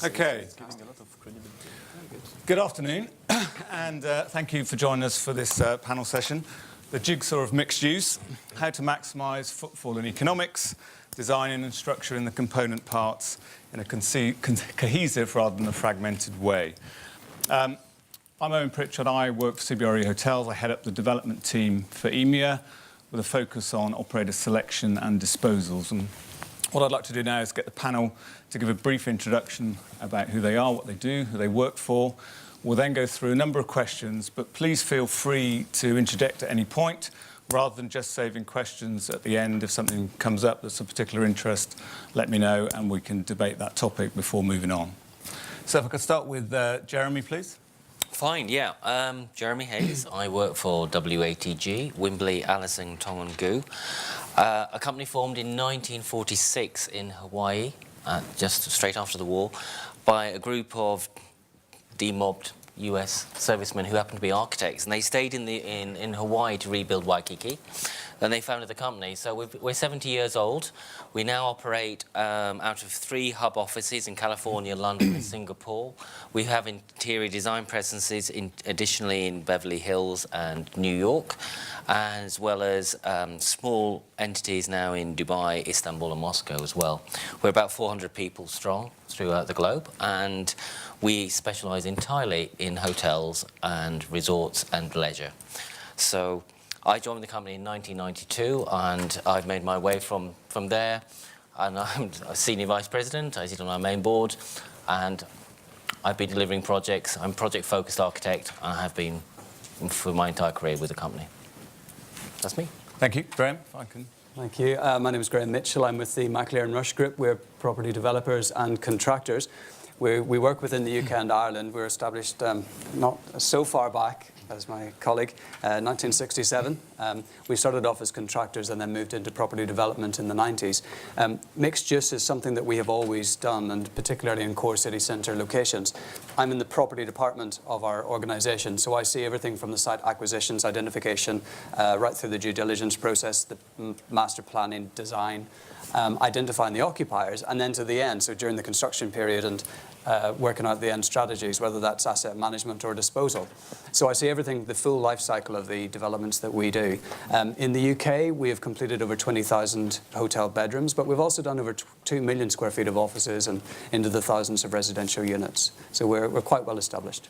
Okay. Good afternoon, and thank you for joining us for this panel session. The Jigsaw of Mixed Use, how to maximise footfall in economics, designing and structuring the component parts in a cohesive rather than a fragmented way. I'm Owen Pritchard. I work for CBRE Hotels. I head up the development team for EMEA with a focus on operator selection and disposals. And what I'd like to do now is get the panel to give a brief introduction about who they are, what they do, who they work for. We'll then go through a number of questions, but please feel free to interject at any point rather than just saving questions at the end. If something comes up that's of particular interest, let me know and we can debate that topic before moving on. So if I could start with Jeremy, please. Fine, yeah. Jeremy Hayes. I work for WATG, Wimbley, Allison, Tong and Gu, a company formed in 1946 in Hawaii, just straight after the war, by a group of demobbed US servicemen who happened to be architects, and they stayed in Hawaii to rebuild Waikiki. Then they founded the company. So we're 70 years old. We now operate out of 3 hub offices in California, London, and Singapore. We have interior design presences additionally in Beverly Hills and New York, as well as small entities now in Dubai, Istanbul, and Moscow as well. We're about 400 people strong throughout the globe, and we specialise entirely in hotels and resorts and leisure. So I joined the company in 1992, and I've made my way from there. And I'm a senior vice president. I sit on our main board, and I've been delivering projects. I'm a project-focused architect, and I have been for my entire career with the company. That's me. Thank you. Graham, if I can. Thank you. My name is Graham Mitchell. I'm with the McLaren Rush Group. We're property developers and contractors. We work within the UK and Ireland. We're established not so far back as my colleague, 1967. We started off as contractors and then moved into property development in the 90s. Mixed use is something that we have always done, and particularly in core city centre locations. I'm in the property department of our organisation, so I see everything from the site acquisitions, identification, right through the due diligence process, the master planning, design, identifying the occupiers, and then to the end, so during the construction period and working out the end strategies, whether that's asset management or disposal. So I see everything, the full life cycle of the developments that we do. In the UK, we have completed over 20,000 hotel bedrooms, but we've also done over 2 million square feet of offices and into the thousands of residential units. So we're quite well established.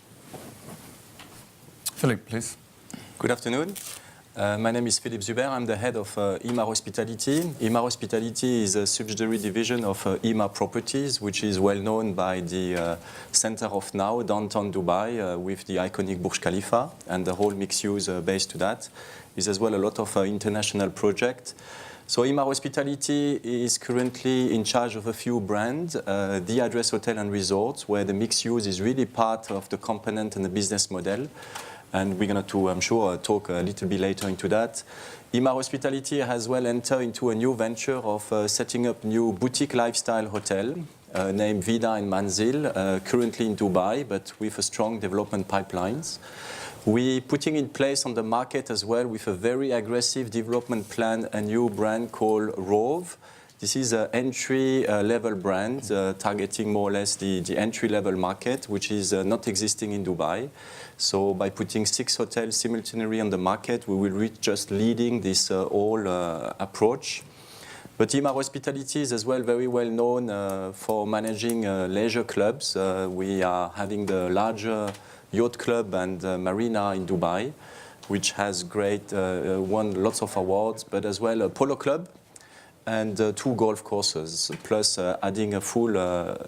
Philippe, please. Good afternoon. My name is Philippe Zuber. I'm the head of IMA Hospitality. IMA Hospitality is a subsidiary division of IMA Properties, which is well known by the center of now, downtown Dubai, with the iconic Burj Khalifa and the whole mixed use based to that. Is as well a lot of international projects. So IMA Hospitality is currently in charge of a few brands, the Address Hotel and Resorts, where the mixed use is really part of the component and the business model. And we're going to, I'm sure, talk a little bit later into that. IMA Hospitality has well entered into a new venture of setting up new boutique lifestyle hotel named Vida and Manzil, currently in Dubai, but with a strong development pipelines. We're putting in place on the market as well with a very aggressive development plan, a new brand called Rove. This is an entry-level brand targeting more or less the entry-level market, which is not existing in Dubai. So by putting 6 hotels simultaneously on the market, we will reach just leading this whole approach. But IMA Hospitality is as well very well known for managing leisure clubs. We are having the larger yacht club and marina in Dubai, which has won lots of awards, but as well a polo club and 2 golf courses, plus adding a full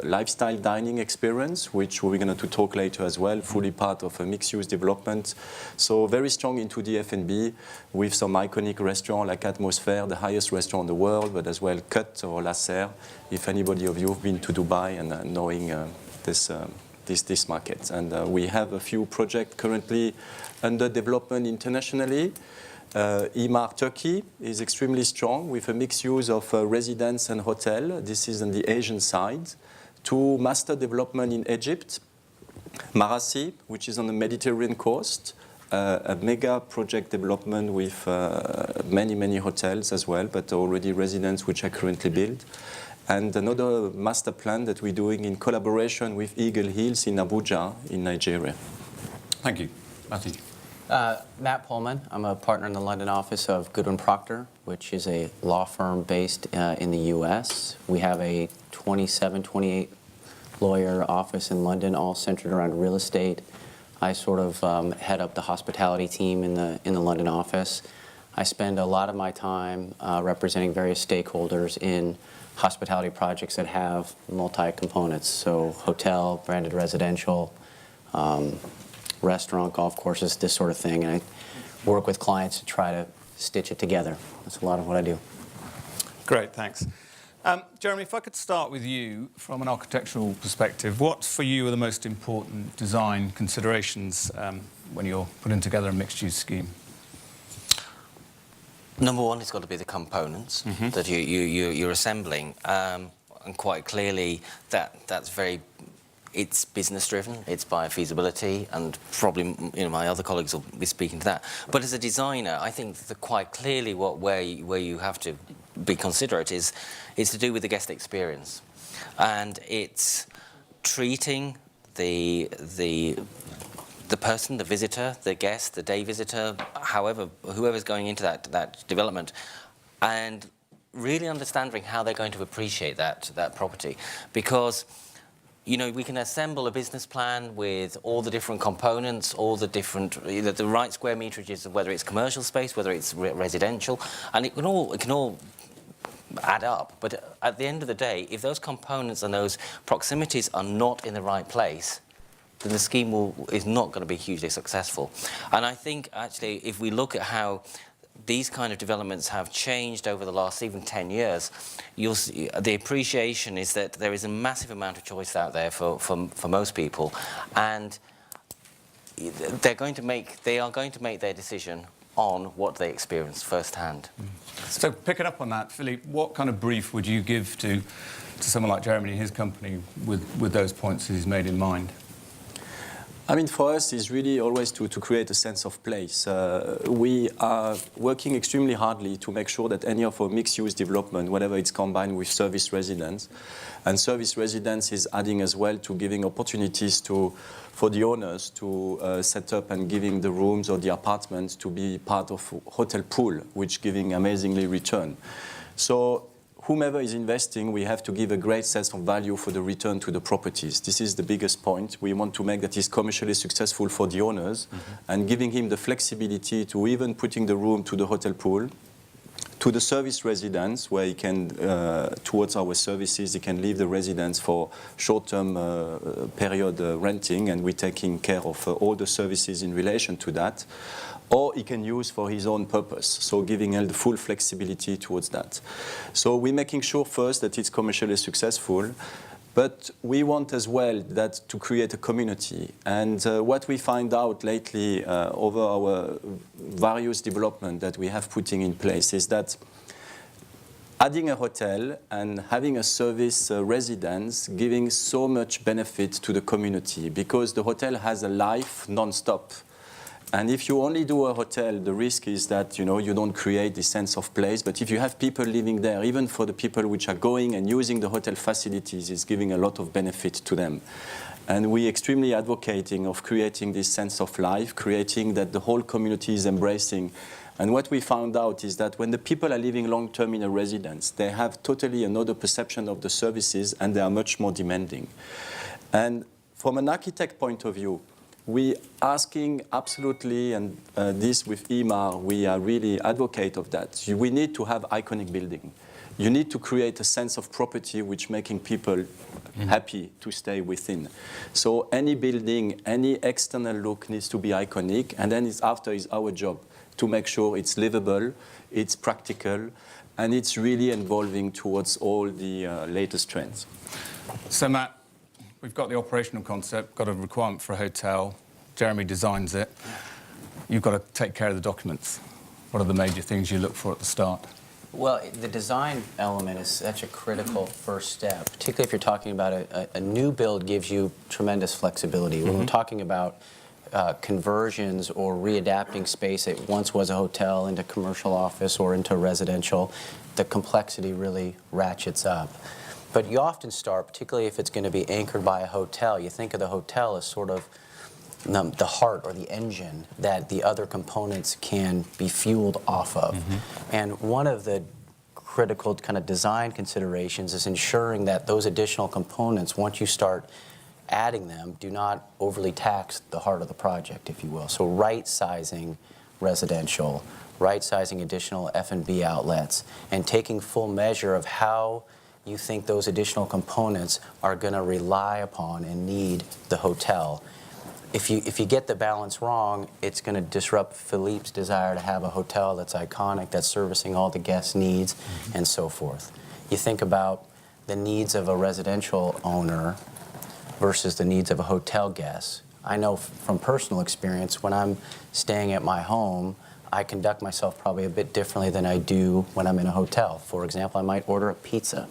lifestyle dining experience, which we're going to talk later as well, fully part of a mixed-use development. So very strong into the F&B with some iconic restaurants like Atmosphere, the highest restaurant in the world, but as well Cut or La Serre, if anybody of you have been to Dubai and knowing this market. And we have a few projects currently under development internationally. Emaar Turkey is extremely strong with a mixed use of residence and hotel. This is on the Asian side. 2 master development in Egypt. Marassi, which is on the Mediterranean coast. A mega project development with many hotels as well, but already residents which are currently built. and another master plan that we're doing in collaboration with Eagle Hills in Abuja in Nigeria. Thank you. Matthew. Matt Pullman. I'm a partner in the London office of Goodwin Procter, which is a law firm based in the U.S. We have a 27, 28 lawyer office in London, all centered around real estate. I sort of head up the hospitality team in the London office. I spend a lot of my time representing various stakeholders in hospitality projects that have multi-components, so hotel, branded residential, restaurant, golf courses, this sort of thing. And I work with clients to try to stitch it together. That's a lot of what I do. Great, thanks. Jeremy, if I could start with you from an architectural perspective, what for you are the most important design considerations when you're putting together a mixed-use scheme? Number one, it's got to be the components that you're assembling, and quite clearly that's very. It's business driven. It's by feasibility, and probably my other colleagues will be speaking to that. But as a designer, I think that quite clearly where you have to be considerate is to do with the guest experience, and it's treating the person, the visitor, the guest, the day visitor, whoever's going into that development, and really understanding how they're going to appreciate that property, because. We can assemble a business plan with all the different components, all the different, the right square meterages of whether it's commercial space, whether it's residential, and it can all add up. But at the end of the day, if those components and those proximities are not in the right place, then the scheme is not going to be hugely successful. And I think actually, if we look at how these kind of developments have changed over the last even 10 years, you'll see the appreciation is that there is a massive amount of choice out there for most people, and they are going to make their decision on what they experience firsthand. So picking up on that, Philippe, what kind of brief would you give to someone like Jeremy and his company with those points that he's made in mind? I mean, for us, it's really always to create a sense of place. We are working extremely hardly to make sure that any of our mixed-use development, whatever it's combined with service residence, and service residence is adding as well to giving opportunities for the owners to set up and giving the rooms or the apartments to be part of hotel pool, which giving amazingly return. So whomever is investing, we have to give a great sense of value for the return to the properties. This is the biggest point. We want to make that it's commercially successful for the owners, and giving him the flexibility to even putting the room to the hotel pool, to the service residence, where he can, towards our services, he can leave the residence for short-term period renting, and we're taking care of all the services in relation to that. Or he can use for his own purpose, so giving him the full flexibility towards that. So we're making sure first that it's commercially successful, but we want as well that to create a community. And what we find out lately over our various development that we have putting in place is that adding a hotel and having a service residence giving so much benefit to the community, because the hotel has a life non-stop. And if you only do a hotel, the risk is that you don't create this sense of place. But if you have people living there, even for the people which are going and using the hotel facilities, it's giving a lot of benefit to them. And we're extremely advocating of creating this sense of life, creating that the whole community is embracing. And what we found out is that when the people are living long-term in a residence, they have totally another perception of the services, and they are much more demanding. And from an architect point of view, we asking absolutely, and this with IMAR, we are really advocate of that. We need to have iconic building. You need to create a sense of property which making people happy to stay within. So any building, any external look needs to be iconic, and then it's our job to make sure it's livable, it's practical, and it's really evolving towards all the latest trends. So Matt, we've got the operational concept, got a requirement for a hotel. Jeremy designs it. You've got to take care of the documents. What are the major things you look for at the start? Well, the design element is such a critical first step, particularly if you're talking about a new build gives you tremendous flexibility. When we're talking about conversions or readapting space that once was a hotel into commercial office or into residential, the complexity really ratchets up. But you often start, particularly if it's going to be anchored by a hotel, you think of the hotel as sort of the heart or the engine that the other components can be fueled off of. And one of the critical kind of design considerations is ensuring that those additional components, once you start adding them, do not overly tax the heart of the project, if you will. So right-sizing residential, right-sizing additional F&B outlets, and taking full measure of how you think those additional components are going to rely upon and need the hotel. If you get the balance wrong, it's going to disrupt Philippe's desire to have a hotel that's iconic, that's servicing all the guest needs, and so forth. You think about the needs of a residential owner versus the needs of a hotel guest. I know from personal experience, when I'm staying at my home, I conduct myself probably a bit differently than I do when I'm in a hotel. For example, I might order a pizza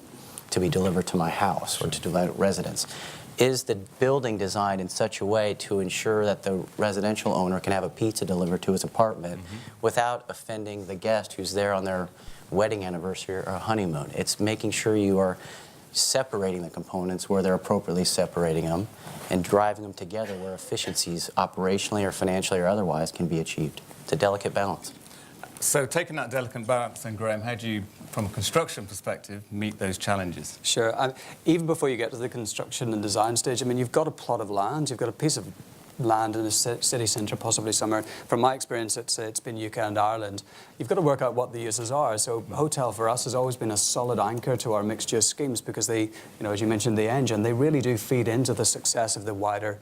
to be delivered to my house or to my residence. Is the building designed in such a way to ensure that the residential owner can have a pizza delivered to his apartment without offending the guest who's there on their wedding anniversary or honeymoon? It's making sure you are separating the components where they're appropriately separating them and driving them together where efficiencies operationally or financially or otherwise can be achieved. It's a delicate balance. So taking that delicate balance then, Graham, how do you, from a construction perspective, meet those challenges? Sure. Even before you get to the construction and design stage, I mean, you've got a plot of land, you've got a piece of land in a city centre, possibly somewhere. From my experience, it's been UK and Ireland. You've got to work out what the uses are. So hotel for us has always been a solid anchor to our mixed-use schemes because they, as you mentioned, the engine, they really do feed into the success of the wider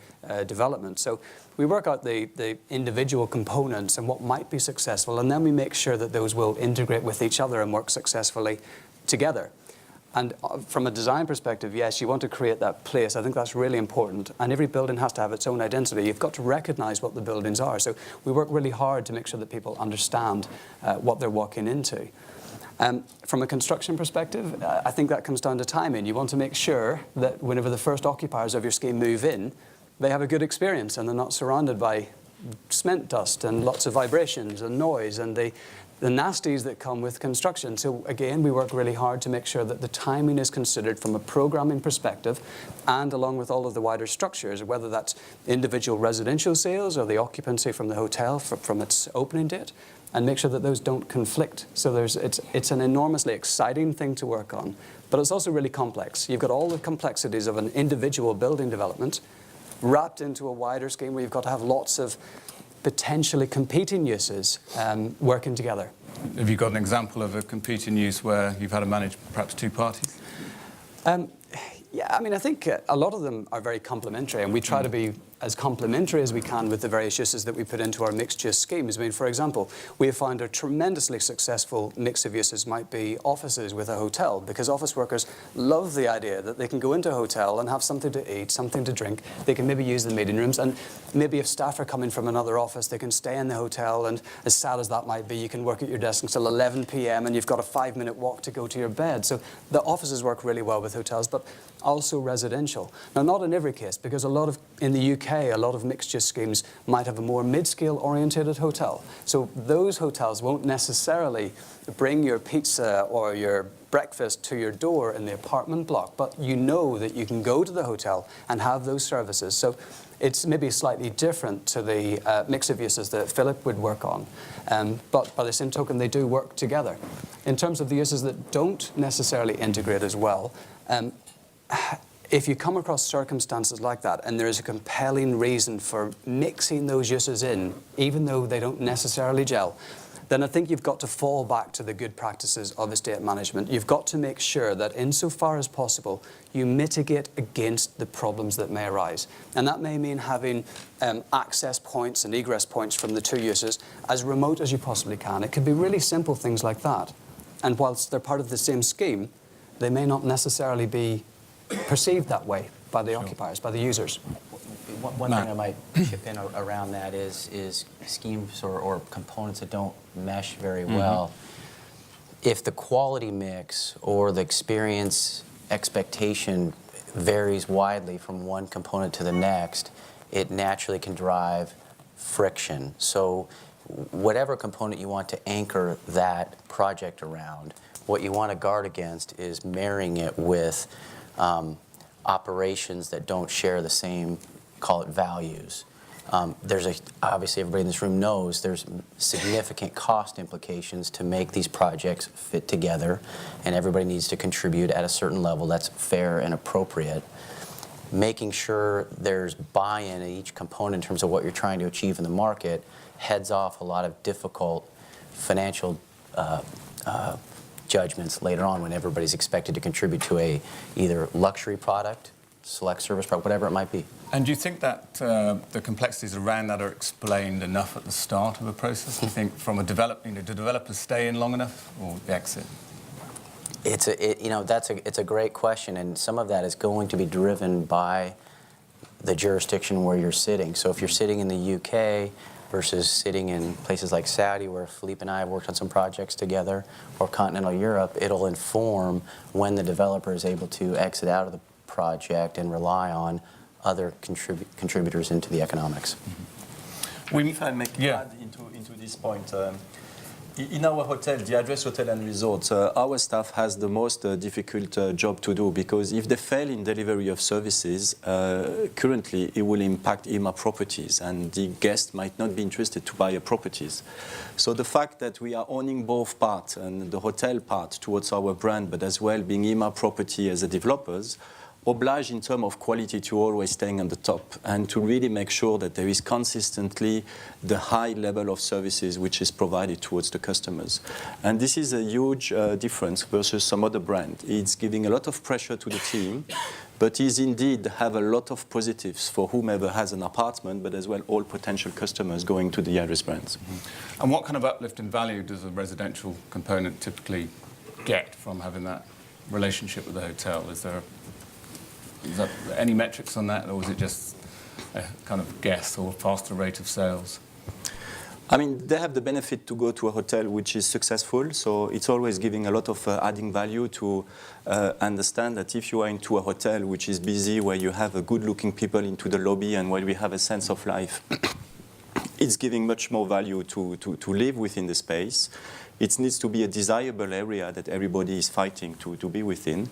development. So we work out the individual components and what might be successful, and then we make sure that those will integrate with each other and work successfully together. And from a design perspective, yes, you want to create that place. I think that's really important. And every building has to have its own identity. You've got to recognize what the buildings are. So we work really hard to make sure that people understand what they're walking into. From a construction perspective, I think that comes down to timing. You want to make sure that whenever the first occupiers of your scheme move in, they have a good experience and they're not surrounded by cement dust and lots of vibrations and noise and the nasties that come with construction. So again, we work really hard to make sure that the timing is considered from a programming perspective and along with all of the wider structures, whether that's individual residential sales or the occupancy from the hotel from its opening date, and make sure that those don't conflict. So it's an enormously exciting thing to work on, but it's also really complex. You've got all the complexities of an individual building development wrapped into a wider scheme where you've got to have lots of potentially competing uses working together. Have you got an example of a competing use where you've had to manage perhaps two parties? Yeah, I mean, I think a lot of them are very complementary, and we try to be as complementary as we can with the various uses that we put into our mixed-use schemes. I mean, for example, we have found a tremendously successful mix of uses might be offices with a hotel, because office workers love the idea that they can go into a hotel and have something to eat, something to drink. They can maybe use the meeting rooms, and maybe if staff are coming from another office, they can stay in the hotel, and as sad as that might be, you can work at your desk until 11 p.m. and you've got a 5-minute walk to go to your bed. So the offices work really well with hotels, but also residential. Now, not in every case, because in the UK, a lot of mixed-use schemes might have a more mid-scale orientated hotel. So those hotels won't necessarily bring your pizza or your breakfast to your door in the apartment block, but you know that you can go to the hotel and have those services. So it's maybe slightly different to the mix of uses that Philip would work on. But by the same token, they do work together. In terms of the uses that don't necessarily integrate as well, if you come across circumstances like that and there is a compelling reason for mixing those uses in, even though they don't necessarily gel, then I think you've got to fall back to the good practices of estate management. You've got to make sure that insofar as possible, you mitigate against the problems that may arise. And that may mean having access points and egress points from the two uses as remote as you possibly can. It could be really simple things like that. And whilst they're part of the same scheme, they may not necessarily be perceived that way by the occupiers, by the users. One thing I might chip in around that is schemes or components that don't mesh very well. If the quality mix or the experience expectation varies widely from one component to the next, it naturally can drive friction. So whatever component you want to anchor that project around, what you want to guard against is marrying it with operations that don't share the same, call it, values. Obviously everybody in this room knows there's significant cost implications to make these projects fit together, and everybody needs to contribute at a certain level that's fair and appropriate. Making sure there's buy-in in each component in terms of what you're trying to achieve in the market heads off a lot of difficult financial judgments later on when everybody's expected to contribute to a either luxury product, select service product, whatever it might be. And do you think that the complexities around that are explained enough at the start of a process? Do you think from a do developers stay in long enough or exit? It's a great question, and some of that is going to be driven by the jurisdiction where you're sitting. So if you're sitting in the UK versus sitting in places like Saudi, where Philippe and I have worked on some projects together, or continental Europe, it'll inform when the developer is able to exit out of the project and rely on other contributors into the economics. If I may add into this point, in our hotel, the Address Hotel and Resorts, our staff has the most difficult job to do, because if they fail in delivery of services, currently it will impact IMA properties, and the guest might not be interested to buy a properties. So the fact that we are owning both parts, and the hotel part towards our brand, but as well being IMA property as a developers, oblige in terms of quality to always staying on the top and to really make sure that there is consistently the high level of services which is provided towards the customers. And this is a huge difference versus some other brand. It's giving a lot of pressure to the team, but is indeed have a lot of positives for whomever has an apartment, but as well all potential customers going to the Address brands. And what kind of uplift in value does a residential component typically get from having that relationship with the hotel? Is there any metrics on that, or is it just a kind of guess or faster rate of sales? I mean, they have the benefit to go to a hotel which is successful, so it's always giving a lot of adding value to understand that if you are into a hotel which is busy, where you have a good-looking people into the lobby and where we have a sense of life, it's giving much more value to live within the space. It needs to be a desirable area that everybody is fighting to be within.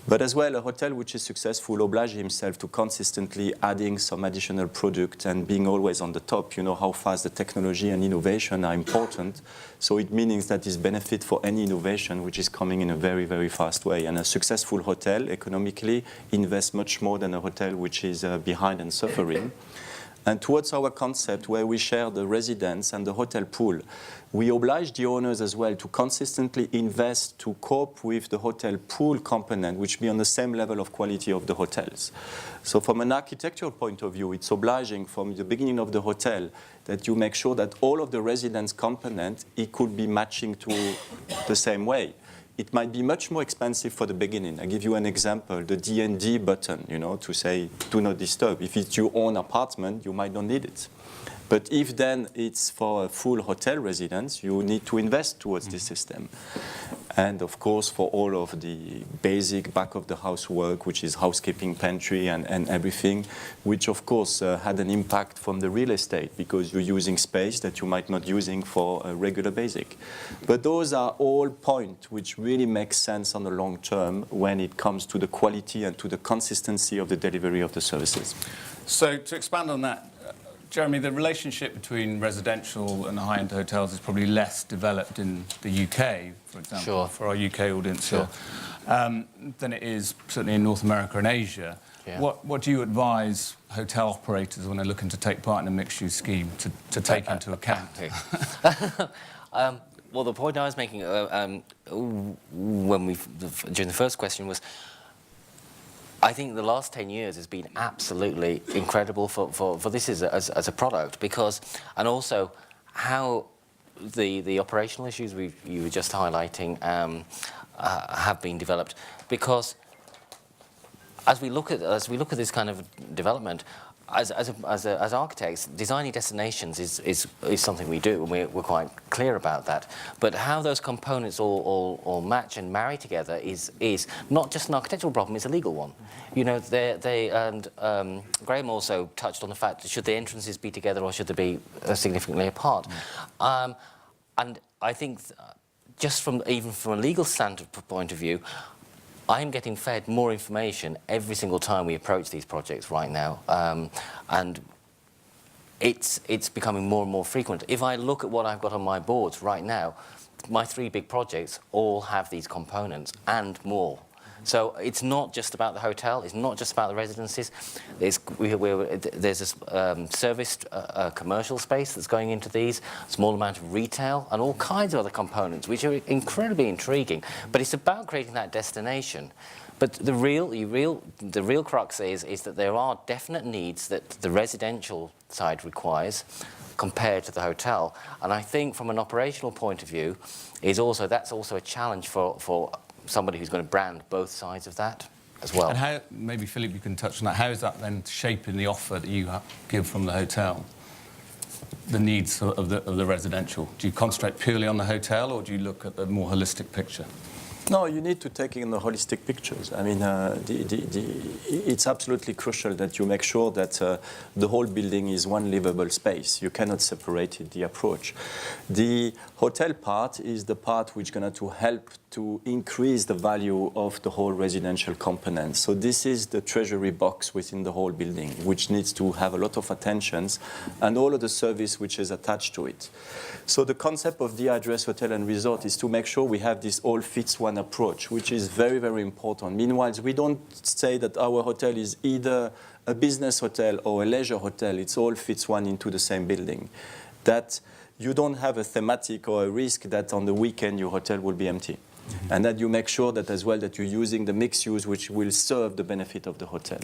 But as well, a hotel which is successful obliges himself to consistently adding some additional product and being always on the top. You know how fast the technology and innovation are important. So it means that it's benefit for any innovation which is coming in a very, very fast way. And a successful hotel economically invests much more than a hotel which is behind and suffering. And towards our concept, where we share the residence and the hotel pool, we oblige the owners as well to consistently invest to cope with the hotel pool component, which be on the same level of quality of the hotels. So from an architectural point of view, it's obliging from the beginning of the hotel that you make sure that all of the residence component, it could be matching to the same way. It might be much more expensive for the beginning. I give you an example, the D&D button, you know, to say, do not disturb. If it's your own apartment, you might not need it. But if then it's for a full hotel residence, you need to invest towards this system. And of course, for all of the basic back of the house work, which is housekeeping, pantry, and everything, which of course had an impact from the real estate, because you're using space that you might not using for a regular basic. But those are all points which really make sense on the long term when it comes to the quality and to the consistency of the delivery of the services. So to expand on that, Jeremy, the relationship between residential and high-end hotels is probably less developed in the UK, for example, Sure. for our UK audience Sure. than it is certainly in North America and Asia. Yeah. What do you advise hotel operators when they're looking to take part in a mixed-use scheme to take into account? Well, the point I was making during the first question was, I think the last 10 years has been absolutely incredible for this as a product, because, and also how the operational issues you were just highlighting have been developed, because as we look at this kind of development, as architects, designing destinations is something we do, and we're quite clear about that. But how those components all match and marry together is not just an architectural problem; it's a legal one. You know, Graham also touched on the fact that should the entrances be together or should they be significantly apart, and I think just even from a legal standard point of view, I'm getting fed more information every single time we approach these projects right now, and it's becoming more and more frequent. If I look at what I've got on my boards right now, my 3 big projects all have these components and more. So it's not just about the hotel, it's not just about the residences. There's this serviced commercial space that's going into these, a small amount of retail, and all kinds of other components, which are incredibly intriguing. But it's about creating that destination. But the real crux is that there are definite needs that the residential side requires compared to the hotel. And I think from an operational point of view, that's also a challenge for somebody who's going to brand both sides of that as well. And how, maybe Philip, you can touch on that. How is that then shaping the offer that you give from the hotel? The needs of the residential. Do you concentrate purely on the hotel, or do you look at the more holistic picture? No, you need to take in the holistic pictures. I mean, it's absolutely crucial that you make sure that the whole building is one livable space. You cannot separate it, the approach. The hotel part is the part which is going to help to increase the value of the whole residential component. So this is the treasury box within the whole building, which needs to have a lot of attentions and all of the service which is attached to it. So the concept of the address hotel and resort is to make sure we have this all fits one approach, which is very, very important. Meanwhile, we don't say that our hotel is either a business hotel or a leisure hotel. It's all fits one into the same building. That you don't have a thematic or a risk that on the weekend your hotel will be empty. Mm-hmm. And that you make sure that as well that you're using the mixed use which will serve the benefit of the hotel.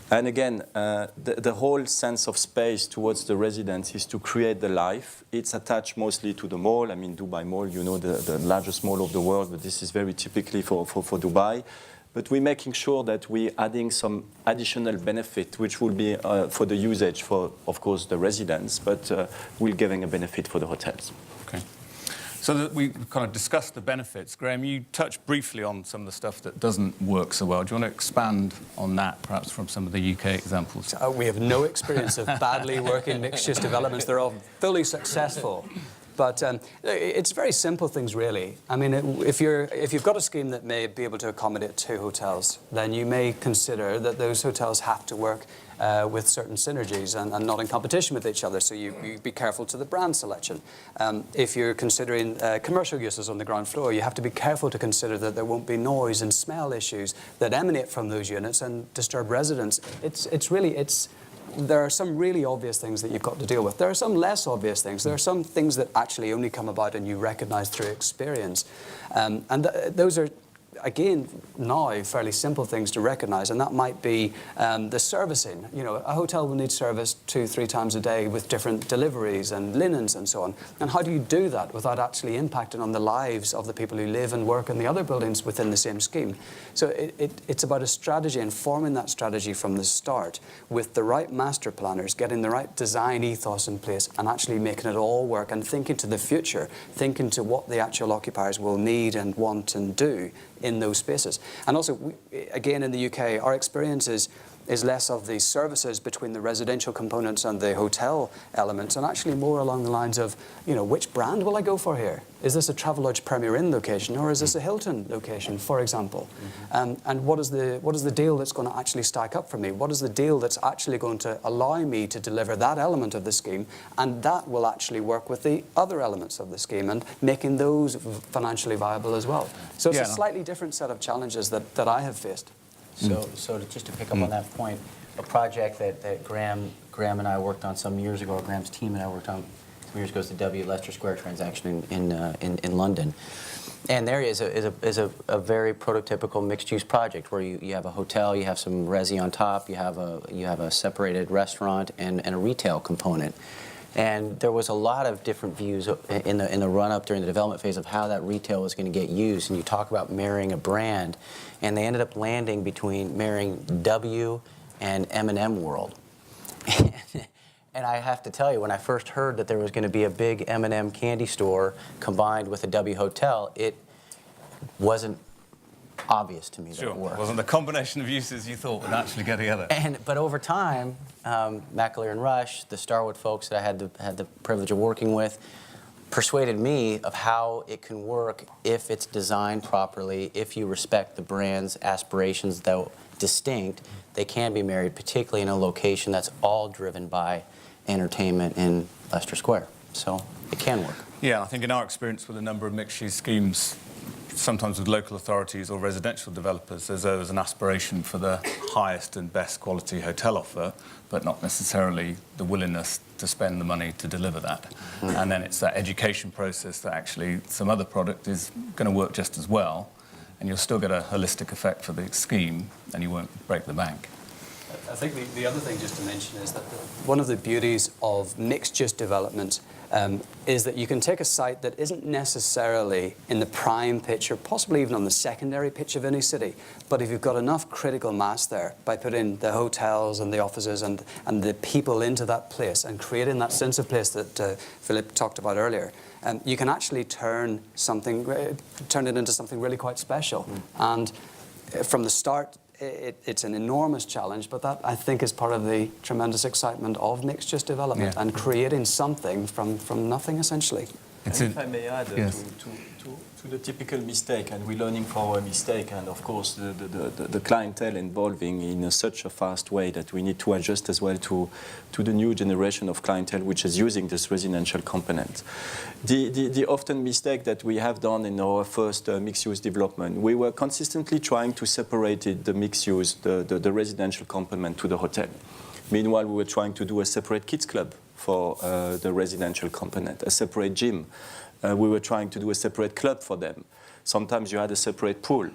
And again, the whole sense of space towards the residents is to create the life. It's attached mostly to the mall. I mean, Dubai Mall, you know, the largest mall of the world, but this is very typically for Dubai. But we're making sure that we're adding some additional benefit, which will be for the usage for, of course, the residents, but we're giving a benefit for the hotels. Okay. So that we kind of discussed the benefits. Graham, you touched briefly on some of the stuff that doesn't work so well. Do you want to expand on that, perhaps from some of the UK examples? We have no experience of badly working mixed-use developments. They're all fully successful. But it's very simple things, really. I mean, if you've got a scheme that may be able to accommodate 2 hotels, then you may consider that those hotels have to work with certain synergies and not in competition with each other. So you be careful to the brand selection. If you're considering commercial uses on the ground floor, you have to be careful to consider that there won't be noise and smell issues that emanate from those units and disturb residents. There are some really obvious things that you've got to deal with. There are some less obvious things. There are some things that actually only come about and you recognise through experience. Those are, again, now fairly simple things to recognise, and that might be the servicing. You know, a hotel will need service 2-3 times a day with different deliveries and linens and so on. And how do you do that without actually impacting on the lives of the people who live and work in the other buildings within the same scheme? So it's about a strategy and forming that strategy from the start with the right master planners, getting the right design ethos in place and actually making it all work and thinking to the future, thinking to what the actual occupiers will need and want and do in those spaces. And also, again, in the UK, our experience is less of the services between the residential components and the hotel elements, and actually more along the lines of, you know, which brand will I go for here? Is this a Travelodge Premier Inn location, or is this a Hilton location, for example? Mm-hmm. And what is the deal that's going to actually stack up for me? What is the deal that's actually going to allow me to deliver that element of the scheme, and that will actually work with the other elements of the scheme and making those financially viable as well. So it's a slightly different set of challenges that I have faced. So just to pick up on that point, a project that Graham and I worked on some years ago, or Graham's team and I worked on some years ago, is the W Leicester Square transaction in London. And there is a very prototypical mixed-use project where you have a hotel, you have some resi on top, you have a separated restaurant and a retail component. And there was a lot of different views in the run-up during the development phase of how that retail was going to get used. And you talk about marrying a brand, and they ended up landing between marrying W and M&M World. And I have to tell you, when I first heard that there was going to be a big M&M candy store combined with a W hotel, it wasn't obvious to me that it worked. It wasn't the combination of uses you thought would actually get together. But over time, McAleer and Rush, the Starwood folks that I had the privilege of working with, persuaded me of how it can work if it's designed properly, if you respect the brand's aspirations, though distinct, they can be married, particularly in a location that's all driven by entertainment in Leicester Square. So it can work. Yeah, I think in our experience with a number of mixed-use schemes, sometimes with local authorities or residential developers, there's always an aspiration for the highest and best quality hotel offer, but not necessarily the willingness to spend the money to deliver that. And then it's that education process that actually some other product is going to work just as well, and you'll still get a holistic effect for the scheme, and you won't break the bank. I think the other thing just to mention is that one of the beauties of mixed-use development is that you can take a site that isn't necessarily in the prime pitch or possibly even on the secondary pitch of any city, but if you've got enough critical mass there by putting the hotels and the offices and the people into that place and creating that sense of place that Philip talked about earlier, you can actually turn it into something really quite special. And from the start, it's an enormous challenge, but that, I think, is part of the tremendous excitement of mixed-use development and creating something from nothing, essentially. If I may add Yes. to the typical mistake, and we're learning from our mistake, and of course the clientele evolving in such a fast way that we need to adjust as well to the new generation of clientele which is using this residential component. The often mistake that we have done in our first mixed-use development, we were consistently trying to separate the mixed-use, the residential component to the hotel. Meanwhile, we were trying to do a separate kids club for the residential component, a separate gym. We were trying to do a separate club for them. Sometimes you had a separate pool.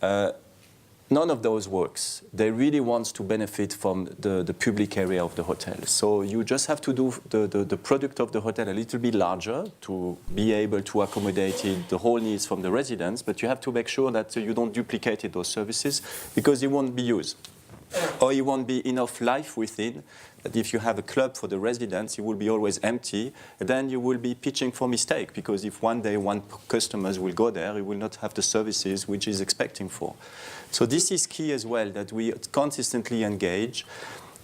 None of those works. They really want to benefit from the public area of the hotel. So you just have to do the product of the hotel a little bit larger to be able to accommodate the whole needs from the residents, but you have to make sure that you don't duplicate those services because they won't be used. Or it won't be enough life within, that if you have a club for the residents, it will be always empty, and then you will be pitching for mistake, because if one day one customers will go there, he will not have the services which he's expecting for. So this is key as well, that we consistently engage.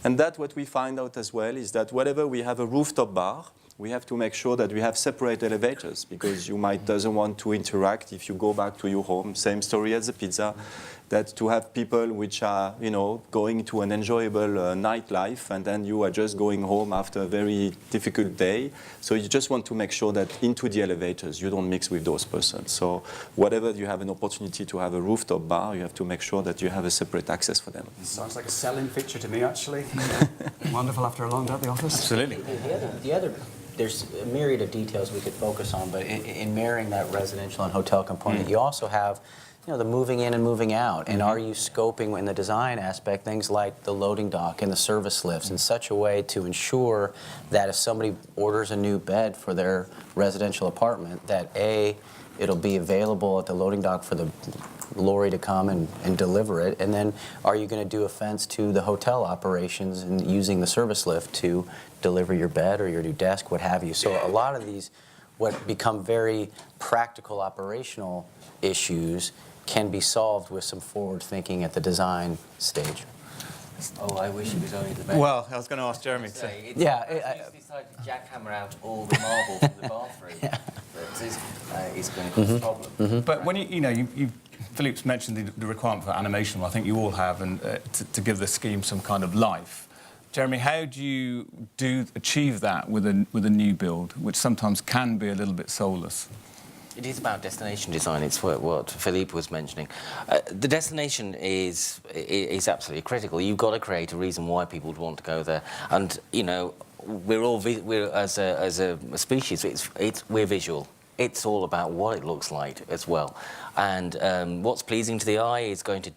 And that what we find out as well is that whenever we have a rooftop bar, we have to make sure that we have separate elevators, because you might doesn't want to interact if you go back to your home. Same story as the pizza, that to have people which are, going to an enjoyable nightlife, and then you are just going home after a very difficult day. So you just want to make sure that into the elevators you don't mix with those persons. So whatever you have an opportunity to have a rooftop bar, you have to make sure that you have a separate access for them. Sounds like a selling feature to me, actually. Wonderful after a long day at the office. Absolutely. The other, there's a myriad of details we could focus on, but in marrying that residential and hotel component, you also have the moving in and moving out. And are you scoping in the design aspect things like the loading dock and the service lifts in such a way to ensure that if somebody orders a new bed for their residential apartment, that A, it'll be available at the loading dock for the lorry to come and deliver it, and then are you going to do a fence to the hotel operations and using the service lift to deliver your bed or your new desk, what have you. So a lot of these, what become very practical operational issues, can be solved with some forward thinking at the design stage. Oh, I wish it was only the bed. Well, I was going to ask Jeremy. He's decided to jackhammer out all the marble from the bathroom. But it's going to cause a problem. But when you Philippe's mentioned the requirement for animation. Well, I think you all have, and to give the scheme some kind of life. Jeremy, how do you achieve that with a new build, which sometimes can be a little bit soulless? It is about destination design. It's what Philippe was mentioning. The destination is absolutely critical. You've got to create a reason why people would want to go there. And we're as a species, we're visual. It's all about what it looks like as well. And what's pleasing to the eye is going to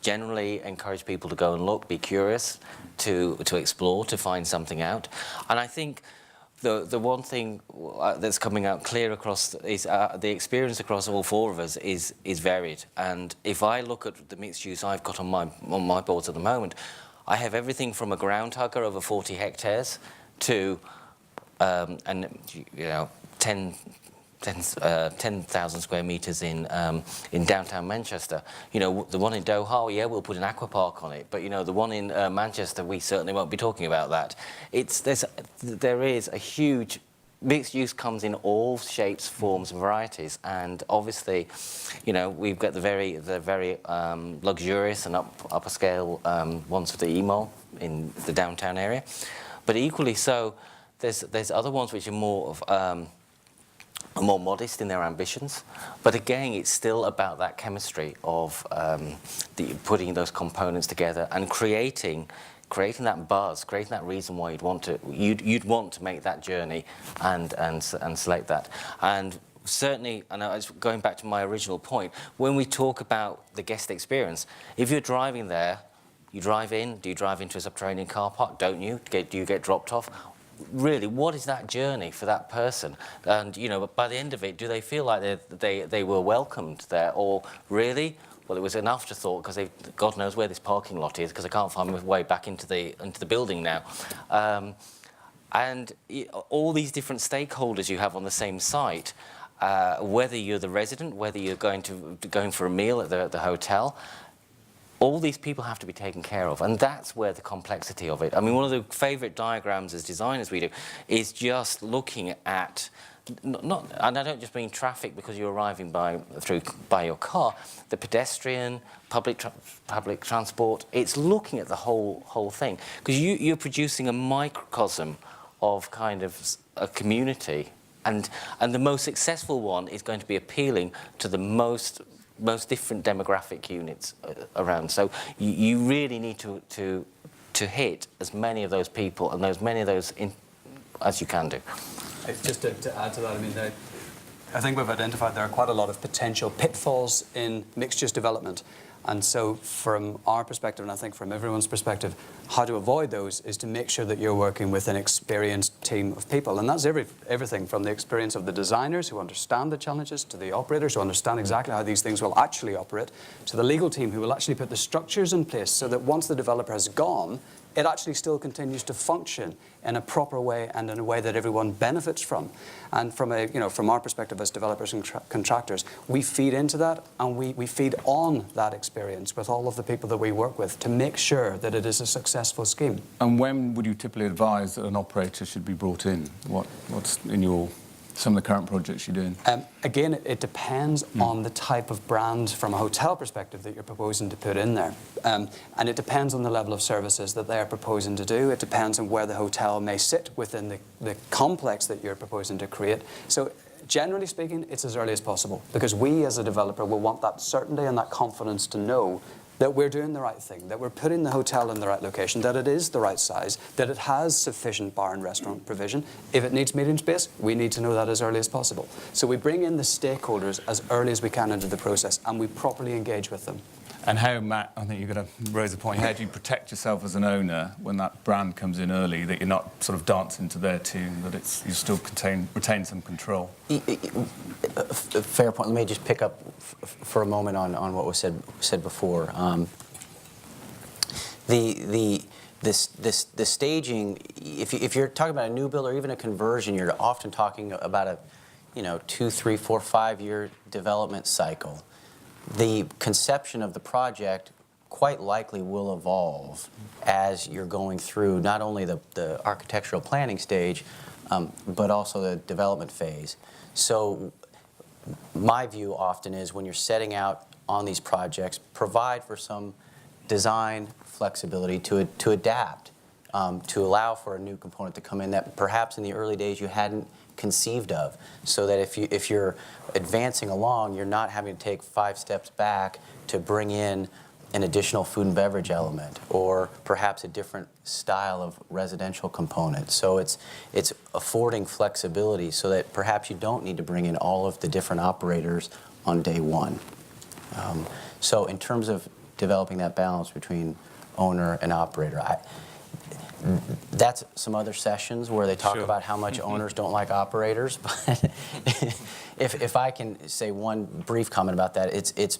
generally encourage people to go and look, be curious, to explore, to find something out. And I think the one thing that's coming out clear across is the experience across all four of us is varied. And if I look at the mixed use I've got on my boards at the moment, I have everything from a ground hugger over 40 hectares to 10,000 square metres in downtown Manchester. The one in Doha, yeah, we'll put an aqua park on it, but the one in Manchester, we certainly won't be talking about that. There is a huge mixed use comes in all shapes, forms, and varieties, and obviously, you know, we've got the very luxurious and upper scale ones for the E-Mall in the downtown area, but equally so, there's other ones which are more modest in their ambitions, but again, it's still about that chemistry of putting those components together and creating that buzz, creating that reason why you'd want to make that journey and select that. And certainly, and I was going back to my original point, when we talk about the guest experience, if you're driving there, you drive in, do you drive into a subterranean car park? Don't you? Do you get dropped off? Really, what is that journey for that person? And, you know, by the end of it, do they feel like they were welcomed there? Or really, well, it was an afterthought because God knows where this parking lot is because I can't find my way back into the building now. And all these different stakeholders you have on the same site, whether you're the resident, whether you're going for a meal at the hotel, all these people have to be taken care of, and that's where the complexity of it. I mean, one of the favourite diagrams as designers we do is just looking at, and I don't just mean traffic because you're arriving by your car, the pedestrian, public transport. It's looking at the whole thing because you're producing a microcosm of kind of a community, and the most successful one is going to be appealing to the most different demographic units around. So you really need to hit as many of those people and as many of those as you can do. Just to add to that, I mean, I think we've identified there are quite a lot of potential pitfalls in mixed-use development. And so from our perspective, and I think from everyone's perspective, how to avoid those is to make sure that you're working with an experienced team of people. And that's everything from the experience of the designers who understand the challenges, to the operators who understand exactly how these things will actually operate, to the legal team who will actually put the structures in place so that once the developer has gone, it actually still continues to function in a proper way and in a way that everyone benefits from. And from our perspective as developers and contractors, we feed into that and we feed on that experience with all of the people that we work with to make sure that it is a successful scheme. And when would you typically advise that an operator should be brought in? What's in some of the current projects you're doing? Again, it depends on the type of brand from a hotel perspective that you're proposing to put in there. And it depends on the level of services that they're proposing to do. It depends on where the hotel may sit within the complex that you're proposing to create. So generally speaking, it's as early as possible because we as a developer will want that certainty and that confidence to know that we're doing the right thing, that we're putting the hotel in the right location, that it is the right size, that it has sufficient bar and restaurant provision. If it needs meeting space, we need to know that as early as possible. So we bring in the stakeholders as early as we can into the process and we properly engage with them. And how, Matt, I think you're going to raise a point, how do you protect yourself as an owner when that brand comes in early, that you're not sort of dancing to their tune, that you still retain some control? Fair point. Let me just pick up for a moment on what was said before. The staging, if you're talking about a new build or even a conversion, you're often talking about a 2, 3, 4, 5 year development cycle. The conception of the project quite likely will evolve as you're going through not only the architectural planning stage, but also the development phase. So my view often is when you're setting out on these projects, provide for some design flexibility to adapt, to allow for a new component to come in that perhaps in the early days you hadn't conceived of, so that if you're advancing along, you're not having to take 5 steps back to bring in an additional food and beverage element or perhaps a different style of residential component. So it's affording flexibility so that perhaps you don't need to bring in all of the different operators on day one. So in terms of developing that balance between owner and operator, that's some other sessions where they talk about how much owners don't like operators. But if I can say one brief comment about that, it's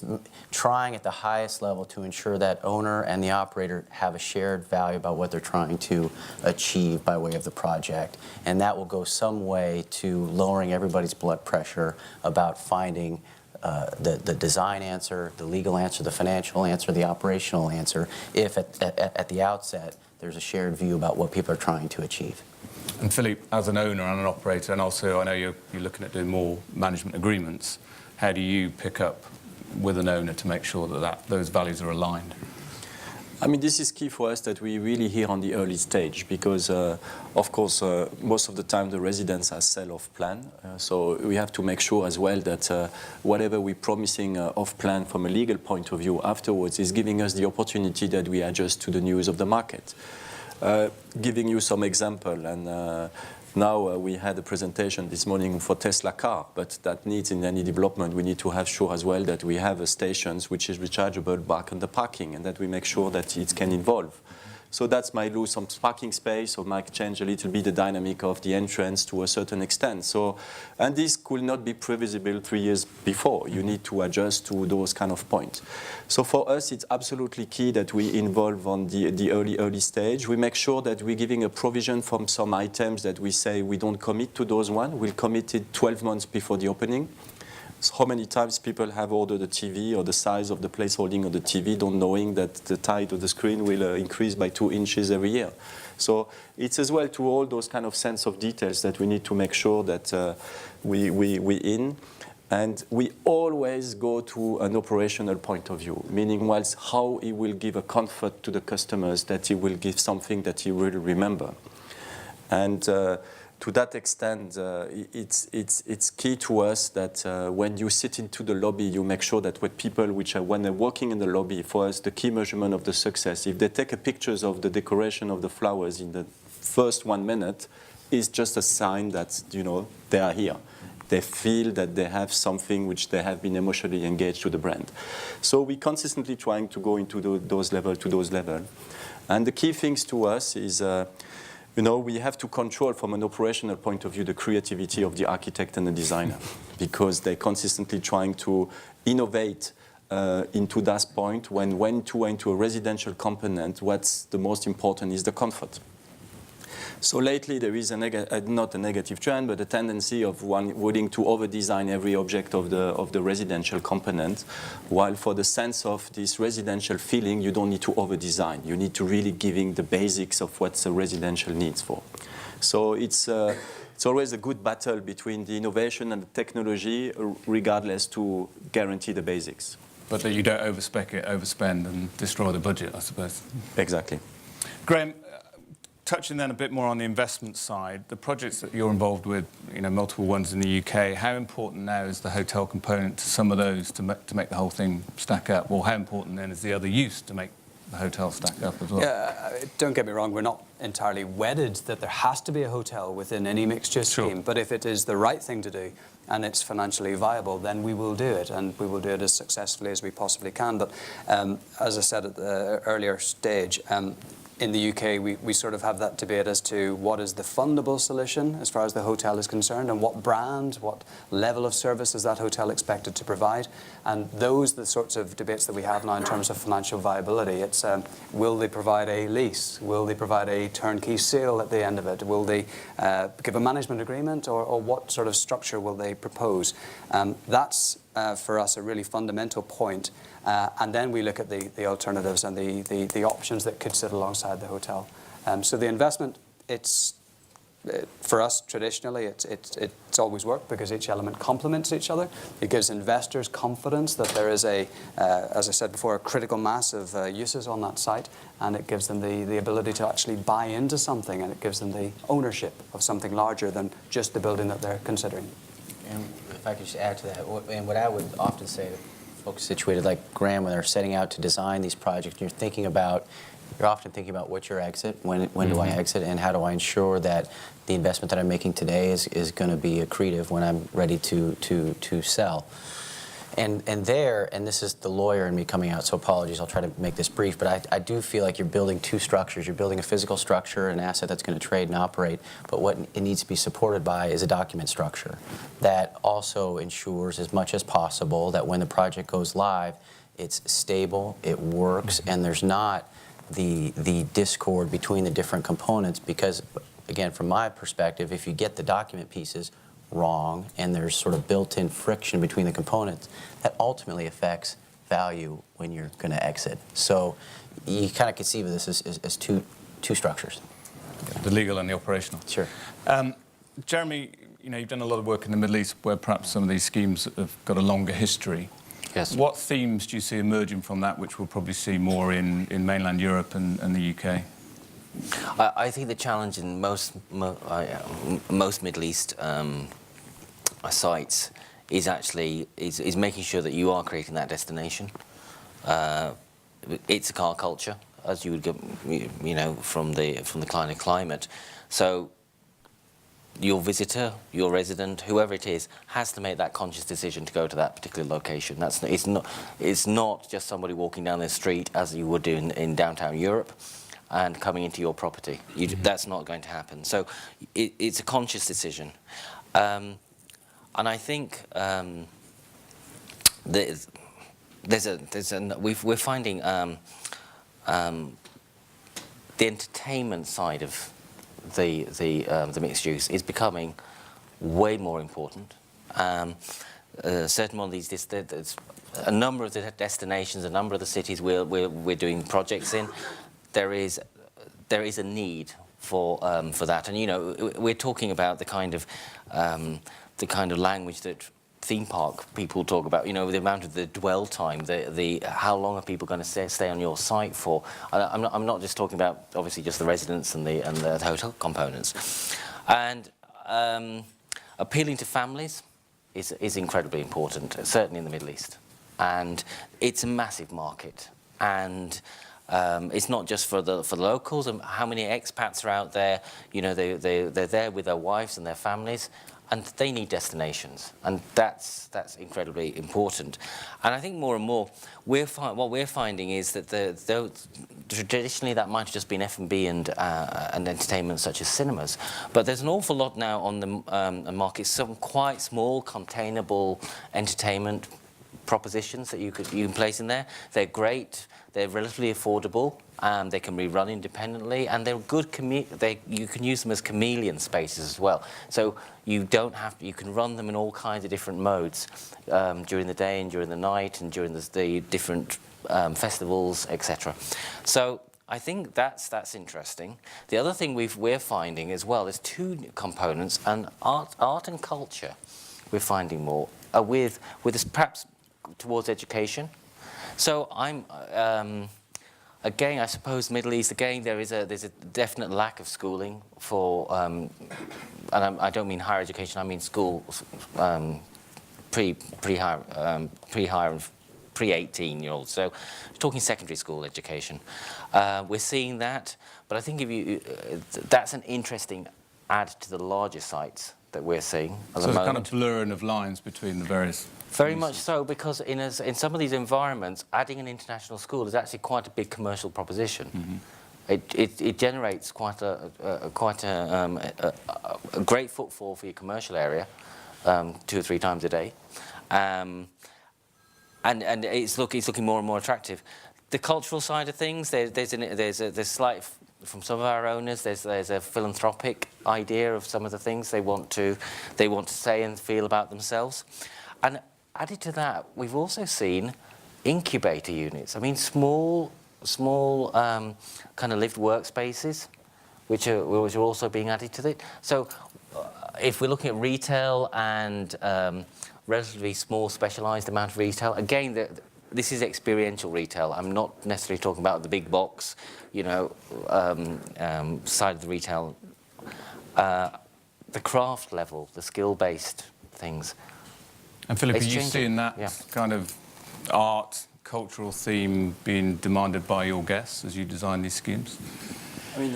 trying at the highest level to ensure that owner and the operator have a shared value about what they're trying to achieve by way of the project. And that will go some way to lowering everybody's blood pressure about finding the design answer, the legal answer, the financial answer, the operational answer, if at the outset there's a shared view about what people are trying to achieve. And Philippe, as an owner and an operator, and also I know you're looking at doing more management agreements, how do you pick up with an owner to make sure that those values are aligned? I mean, this is key for us that we really hear on the early stage because, of course, most of the time the residents are sell-off plan. So we have to make sure as well that whatever we're promising off plan from a legal point of view afterwards is giving us the opportunity that we adjust to the news of the market. Giving you some example, and now we had a presentation this morning for Tesla car, but that needs in any development, we need to have sure as well that we have stations which is rechargeable back on the parking and that we make sure that it can evolve. So that might lose some parking space or might change a little bit the dynamic of the entrance to a certain extent. So, and this could not be previsible 3 years before. You need to adjust to those kind of points. So for us, it's absolutely key that we involve on the early stage. We make sure that we're giving a provision from some items that we say we don't commit to those one. We'll commit it 12 months before the opening. How many times people have ordered a TV or the size of the place holding of the TV, don't knowing that the height of the screen will increase by 2 inches every year. So it's as well to all those kind of sense of details that we need to make sure that we in. And we always go to an operational point of view, meaning whilst how it will give a comfort to the customers, that it will give something that he will remember. And to that extent, it's key to us that when you sit into the lobby, you make sure that when people when they're walking in the lobby, for us, the key measurement of the success, if they take pictures of the decoration of the flowers in the first 1 minute, is just a sign that, you know, they are here. They feel that they have something which they have been emotionally engaged to the brand. So we're consistently trying to go into those levels. And the key things to us is, you know, we have to control from an operational point of view the creativity of the architect and the designer because they're consistently trying to innovate into that point when to enter a residential component, what's the most important is the comfort. So lately there is not a negative trend, but a tendency of one wanting to over-design every object of the residential component, while for the sense of this residential feeling, you don't need to over-design. You need to really giving the basics of what the residential needs for. So it's always a good battle between the innovation and the technology, regardless to guarantee the basics. But that you don't overspec it, overspend and destroy the budget, I suppose. Exactly. Graham, touching then a bit more on the investment side, the projects that you're involved with, you know, multiple ones in the UK, how important now is the hotel component to some of those to make the whole thing stack up? Or how important then is the other use to make the hotel stack up as well? Yeah, don't get me wrong, we're not entirely wedded that there has to be a hotel within any mixed-use scheme, but if it is the right thing to do and it's financially viable, then we will do it, and we will do it as successfully as we possibly can. But as I said at the earlier stage, in the UK, we sort of have that debate as to what is the fundable solution as far as the hotel is concerned, and what brand, what level of service is that hotel expected to provide. And those are the sorts of debates that we have now in terms of financial viability. It's will they provide a lease? Will they provide a turnkey sale at the end of it? Will they give a management agreement, or what sort of structure will they propose? That's for us a really fundamental point. And then we look at the alternatives and the options that could sit alongside the hotel. So the investment, it's for us traditionally, it's always worked because each element complements each other. It gives investors confidence that there is as I said before, a critical mass of uses on that site, and it gives them the ability to actually buy into something, and it gives them the ownership of something larger than just the building that they're considering. And if I could just add to that, and what I would often say to folks situated like Graham, when they're setting out to design these projects, you're often thinking about what's your exit, when do I exit, and how do I ensure that the investment that I'm making today is going to be accretive when I'm ready to sell. And this is the lawyer in me coming out, so apologies, I'll try to make this brief, but I do feel like you're building two structures. You're building a physical structure, an asset that's going to trade and operate, but what it needs to be supported by is a document structure that also ensures as much as possible that when the project goes live, it's stable, it works, and there's not the discord between the different components, because, again, from my perspective, if you get the document pieces wrong and there's sort of built-in friction between the components, that ultimately affects value when you're going to exit. So you kind of conceive of this as two structures. Okay. the legal and the operational. Sure. Jeremy, you've done a lot of work in the Middle East where perhaps some of these schemes have got a longer history. Yes. What themes do you see emerging from that, which we'll probably see more in mainland Europe and the UK? I think the challenge in most Middle East sites is actually is making sure that you are creating that destination. It's a car culture, as you would get, from the climate. So your visitor, your resident, whoever it is, has to make that conscious decision to go to that particular location. It's not just somebody walking down the street as you would do in downtown Europe and coming into your property. That's not going to happen. So it's a conscious decision. And I think we're finding the entertainment side of the mixed use is becoming way more important. Certain one of these, there's a number of the destinations, a number of the cities we're doing projects in. There is a need for that, and we're talking about the kind of language that theme park people talk about. The amount of the dwell time, the how long are people going to stay on your site for? I'm not just talking about obviously just the residents and the hotel components, and appealing to families is incredibly important, certainly in the Middle East, and it's a massive market, and it's not just for the locals. And how many expats are out there? They're there with their wives and their families, and they need destinations, and that's incredibly important. And I think more and more, what we're finding is that traditionally that might have just been F&B and entertainment such as cinemas, but there's an awful lot now on the market. Some quite small, containable entertainment propositions that you can place in there. They're great. They're relatively affordable. They can be run independently, and they're good. You can use them as chameleon spaces as well. So you can run them in all kinds of different modes during the day and during the night and during the different festivals, etc. So I think that's interesting. The other thing we're finding as well is two components, and art and culture. We're finding more with this perhaps towards education. So again, I suppose Middle East. Again, there's a definite lack of schooling for, and I don't mean higher education. I mean school, pre-higher, pre-18-year-olds. So, talking secondary school education. We're seeing that, but I think that's an interesting add to the larger sites that we're seeing at the moment. So it's kind of blurring of lines between the various. Very much so, because in some of these environments, adding an international school is actually quite a big commercial proposition. Mm-hmm. It generates quite a great footfall for your commercial area, 2 or 3 times a day, and it's looking more and more attractive. The cultural side of things, there's slight. From some of our owners, there's a philanthropic idea of some of the things they want to say and feel about themselves, and added to that, we've also seen incubator units. I mean, small kind of lived workspaces, which are also being added to it. So, if we're looking at retail and relatively small, specialised amount of retail, again, this is experiential retail. I'm not necessarily talking about the big box, side of the retail. The craft level, the skill-based things. And Philip, are you seeing that kind of art, cultural theme being demanded by your guests as you design these schemes? I mean,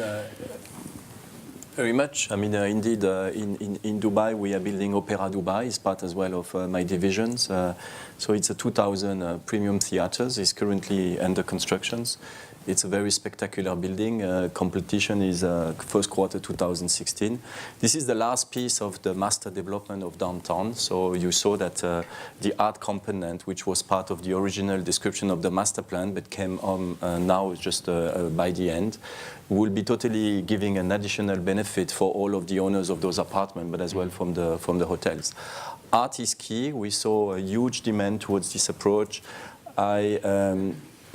very much. I mean, indeed, in Dubai, we are building Opera Dubai. It's part as well of my divisions. So it's a 2,000 premium theaters. It's currently under constructions. It's a very spectacular building. Completion is first quarter 2016. This is the last piece of the master development of downtown. So you saw that the art component, which was part of the original description of the master plan, but came on now just by the end, will be totally giving an additional benefit for all of the owners of those apartments, but as well from the hotels. Art is key. We saw a huge demand towards this approach. I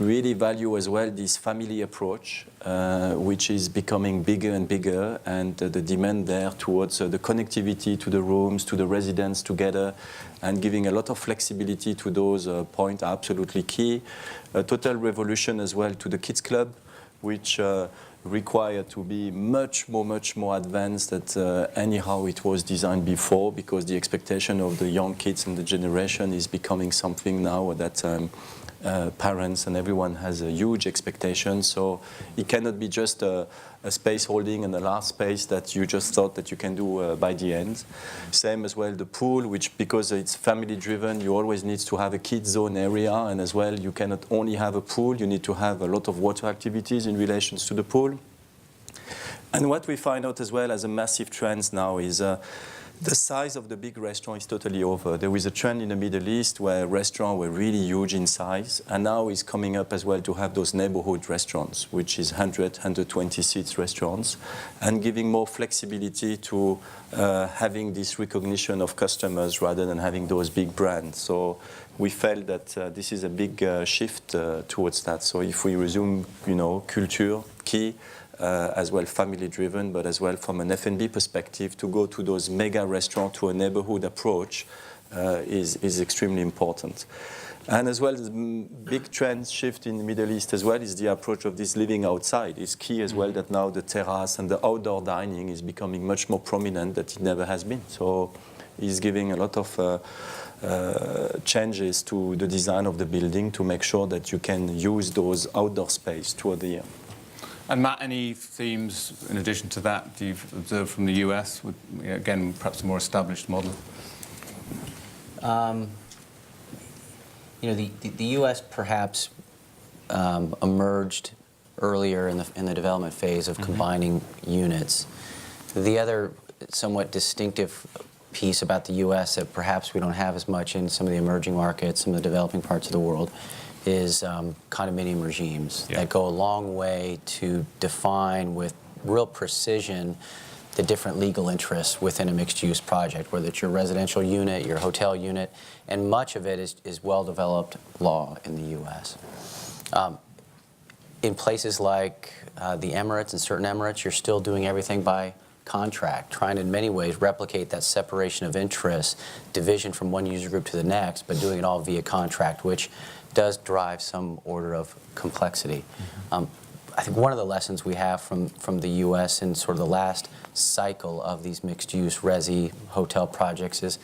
really value as well this family approach, which is becoming bigger and bigger, and the demand there towards the connectivity to the rooms, to the residents together, and giving a lot of flexibility to those points are absolutely key. A total revolution as well to the kids club, which require to be much more advanced than anyhow it was designed before, because the expectation of the young kids and the generation is becoming something now that parents and everyone has a huge expectation. So it cannot be just a space holding and a large space that you just thought that you can do by the end. Same as well the pool, which because it's family driven, you always need to have a kids zone area, and as well you cannot only have a pool, you need to have a lot of water activities in relation to the pool. And what we find out as well as a massive trend now is the size of the big restaurant is totally over. There was a trend in the Middle East where restaurants were really huge in size, and now it's coming up as well to have those neighborhood restaurants, which is 100, 120 seats restaurants, and giving more flexibility to having this recognition of customers rather than having those big brands. So we felt that this is a big shift towards that. So if we resume, culture, key, as well family-driven, but as well from an F&B perspective, to go to those mega restaurants, to a neighborhood approach is extremely important. And as well, the big trend shift in the Middle East as well is the approach of this living outside. It's key as well that now the terrace and the outdoor dining is becoming much more prominent than it never has been. So it's giving a lot of changes to the design of the building to make sure that you can use those outdoor space throughout the year. And Matt, any themes in addition to that do you've observed from the US, with, again, perhaps a more established model? The U.S. perhaps emerged earlier in the development phase of combining units. The other somewhat distinctive piece about the U.S. that perhaps we don't have as much in some of the emerging markets, some of the developing parts of the world, is condominium regimes that go a long way to define with real precision the different legal interests within a mixed-use project, whether it's your residential unit, your hotel unit, and much of it is well-developed law in the U.S. In places like the Emirates and certain Emirates, you're still doing everything by contract, trying to in many ways replicate that separation of interests, division from one user group to the next, but doing it all via contract, which does drive some order of complexity. I think one of the lessons we have from the U.S. in sort of the last cycle of these mixed-use resi hotel projects is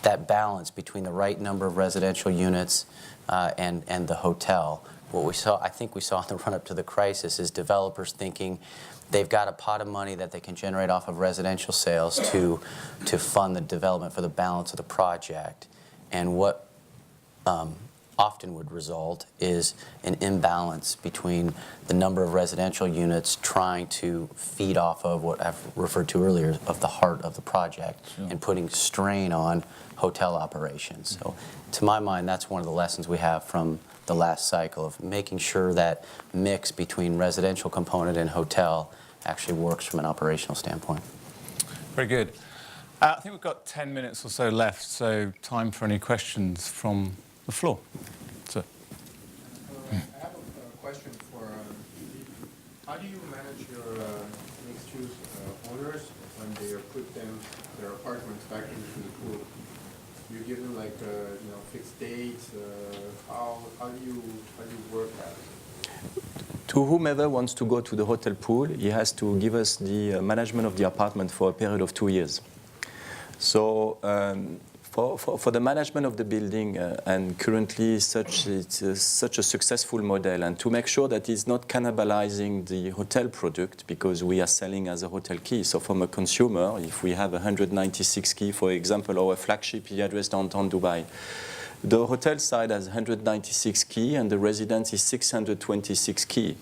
that balance between the right number of residential units and the hotel. What we saw, I think we saw in the run-up to the crisis, is developers thinking they've got a pot of money that they can generate off of residential sales to fund the development for the balance of the project. And what often would result is an imbalance between the number of residential units trying to feed off of what I've referred to earlier of the heart of the project and putting strain on hotel operations. So to my mind, that's one of the lessons we have from the last cycle of making sure that mix between residential component and hotel actually works from an operational standpoint. Very good. I think we've got 10 minutes or so left, so time for any questions from the floor. Sir. I have a question for how do you manage your mixed-use owners when they put their apartments back into the pool? Do you give them like fixed dates? How do you work that? To whomever wants to go to the hotel pool, he has to give us the management of the apartment for a period of 2 years. So for the management of the building, and currently it's such a successful model, and to make sure that it's not cannibalizing the hotel product, because we are selling as a hotel key. So from a consumer, if we have 196 key, for example, our flagship address downtown Dubai, the hotel side has 196 key and the residence is 626 key.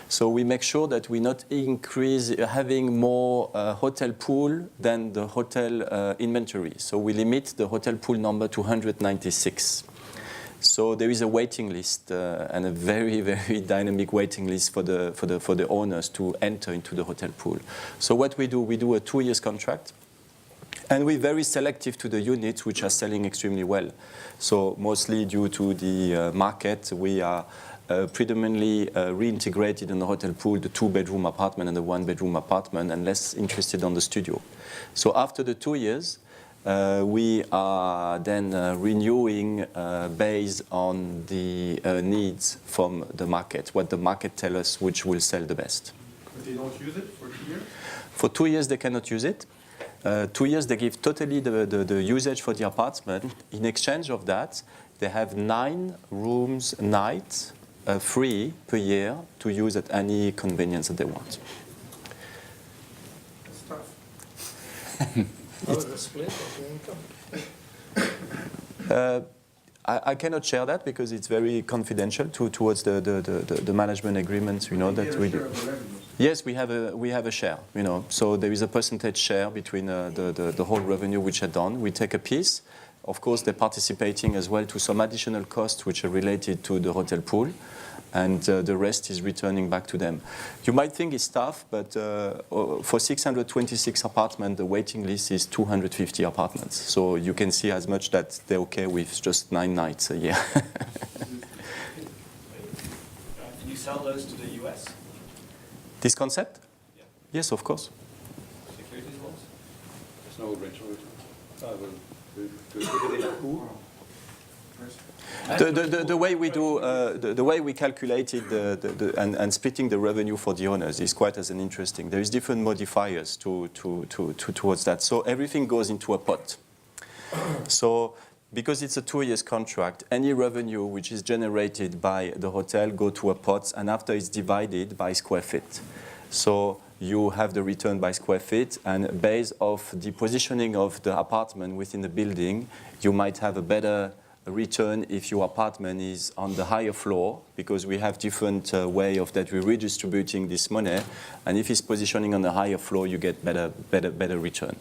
So we make sure that we not having more hotel pool than the hotel inventory. So we limit the hotel pool number to 196. So there is a waiting list and a very, very dynamic waiting list for the owners to enter into the hotel pool. So what we do a 2 years contract. And we're very selective to the units which are selling extremely well. So mostly due to the market, we are predominantly reintegrated in the hotel pool the 2-bedroom apartment and the 1-bedroom apartment and less interested on the studio. So after the 2 years, we are then renewing based on the needs from the market, what the market tells us which will sell the best. But they don't use it for 2 years? For 2 years, they cannot use it. 2 years, they give totally the usage for the apartment. In exchange of that, they have 9 rooms a night free per year to use at any convenience that they want. That's tough. How is the split of the income? I cannot share that because it's very confidential towards the management agreements, you know, that we do. Yes, we have a share, you know. So there is a percentage share between the whole revenue which are done. We take a piece. Of course, they're participating as well to some additional costs which are related to the hotel pool, and the rest is returning back to them. You might think it's tough, but for 626 apartments, the waiting list is 250 apartments. So you can see as much that they're okay with just 9 nights a year. Can you sell those to the US? This concept? Yeah. Yes, of course. Securities laws? There's no rental return. Do it within a pool? The way we do, the way we calculated and splitting the revenue for the owners is quite as an interesting. There is different modifiers towards that. So everything goes into a pot. So because it's a 2 years contract, any revenue which is generated by the hotel go to a pot, and after it's divided by square feet. So you have the return by square feet, and based off the positioning of the apartment within the building, you might have a better return if your apartment is on the higher floor, because we have different way of that we're redistributing this money, and if it's positioning on the higher floor, you get better return.